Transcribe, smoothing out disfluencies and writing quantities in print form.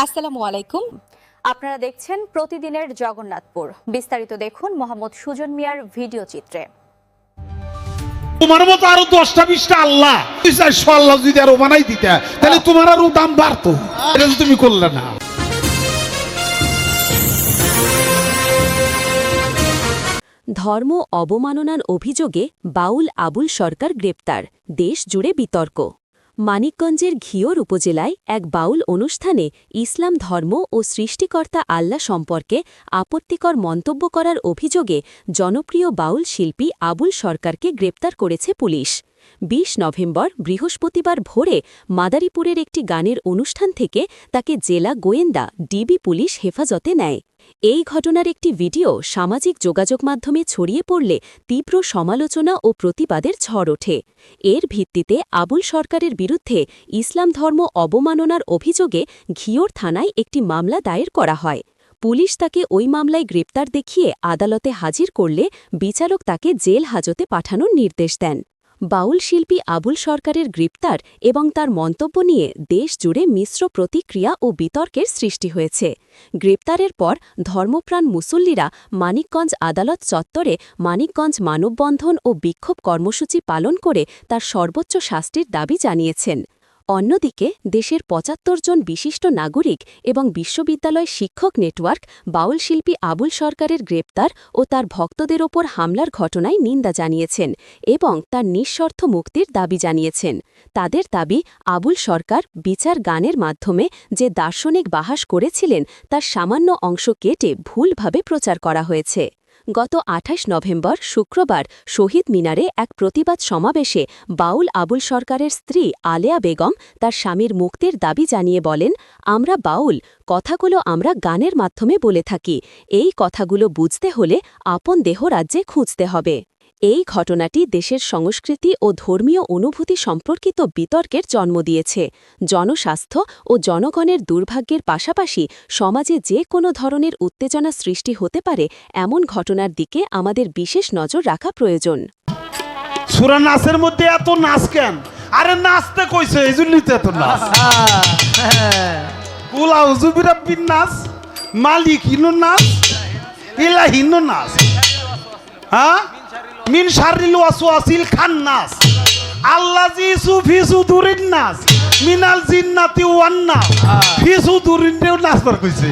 আসসালামু আলাইকুম। আপনারা দেখছেন প্রতিদিনের জগন্নাথপুর। বিস্তারিত দেখুন মোহাম্মদ সুজন মিয়ার ভিডিও চিত্রে। তোমার মতো আরো 10টা-20টা আল্লাহ আল্লাহ যদি আরো বানাই দিতে তাহলে তোমার আরো দাম বাড়তো। এটা তুমি করলে না। ধর্ম অবমাননার অভিযোগে বাউল আবুল সরকার গ্রেপ্তার, দেশ জুড়ে বিতর্ক। মানিকগঞ্জের ঘিওর উপজেলায় এক বাউল অনুষ্ঠানে ইসলাম ধর্ম ও সৃষ্টিকর্তা আল্লাহ সম্পর্কে আপত্তিকর মন্তব্য করার অভিযোগে জনপ্রিয় বাউল শিল্পী আবুল সরকারকে গ্রেপ্তার করেছে পুলিশ। ২০ নভেম্বর বৃহস্পতিবার ভোরে মাদারীপুরের একটি গানের অনুষ্ঠান থেকে তাকে জেলা গোয়েন্দা ডিবি পুলিশ হেফাজতে নেয়। এই ঘটনার একটি ভিডিও সামাজিক যোগাযোগ মাধ্যমে ছড়িয়ে পড়লে তীব্র সমালোচনা ও প্রতিবাদের ঝড় ওঠে। এর ভিত্তিতে আবুল সরকারের বিরুদ্ধে ইসলাম ধর্ম অবমাননার অভিযোগে ঘিওর থানায় একটি মামলা দায়ের করা হয়। পুলিশ তাকে ওই মামলায় গ্রেপ্তার দেখিয়ে আদালতে হাজির করলে বিচারক তাকে জেল হাজতে পাঠানোর নির্দেশ দেন। বাউল শিল্পী আবুল সরকারের গ্রেপ্তার এবং তার মন্তব্য নিয়ে দেশ জুড়ে মিশ্র প্রতিক্রিয়া ও বিতর্কের সৃষ্টি হয়েছে। গ্রেপ্তারের পর ধর্মপ্রাণ মুসল্লিরা মানিকগঞ্জ আদালত চত্বরে মানিকগঞ্জ মানববন্ধন ও বিক্ষোভ কর্মসূচি পালন করে তার সর্বোচ্চ শাস্তির দাবি জানিয়েছেন। অন্যদিকে দেশের ৭৫ জন বিশিষ্ট নাগরিক এবং বিশ্ববিদ্যালয় শিক্ষক নেটওয়ার্ক বাউল শিল্পী আবুল সরকারের গ্রেপ্তার ও তার ভক্তদের ওপর হামলার ঘটনায় নিন্দা জানিয়েছেন এবং তার নিঃশর্ত মুক্তির দাবি জানিয়েছেন। তাদের দাবি, আবুল সরকার বিচার গানের মাধ্যমে যে দার্শনিক বাহাস করেছিলেন তার সামান্য অংশ কেটে ভুলভাবে প্রচার করা হয়েছে। গত ২৮ নভেম্বর শুক্রবার শহীদ মিনারে এক প্রতিবাদ সমাবেশে বাউল আবুল সরকারের স্ত্রী আলেয়া বেগম তার স্বামীর মুক্তির দাবি জানিয়ে বলেন, আমরা বাউল, কথাগুলো আমরা গানের মাধ্যমে বলে থাকি। এই কথাগুলো বুঝতে হলে আপন দেহ রাজ্যে খুঁজতে হবে। এই ঘটনাটি দেশের সংস্কৃতি ও ধর্মীয় অনুভূতি সম্পর্কিত বিতর্কের জন্ম দিয়েছে। জনস্বাস্থ্য ও জনগণের দুর্ভাগ্যের পাশাপাশি সমাজে যে কোনো ধরনের উত্তেজনা সৃষ্টি হতে পারে এমন ঘটনার দিকে আমাদের বিশেষ নজর রাখা প্রয়োজন। সূরা নাসের মধ্যে এত নাচ কেন? আরে নাচতে কইছে, এই জন্যই তো এত নাচ। কুল আউযু বিরাব্বিন নাস, মালিকিনুন নাস, ইলাহিনুন নাস, হ্যাঁ, মিন শাররিল ওয়াসওয়াসিল খান্নাস, আল্লাযী ফি সুদুরিন নাস, মিনাল জিন্নাতি ওয়ান নাস, ফি সুদুরিন নাস বার কইছে।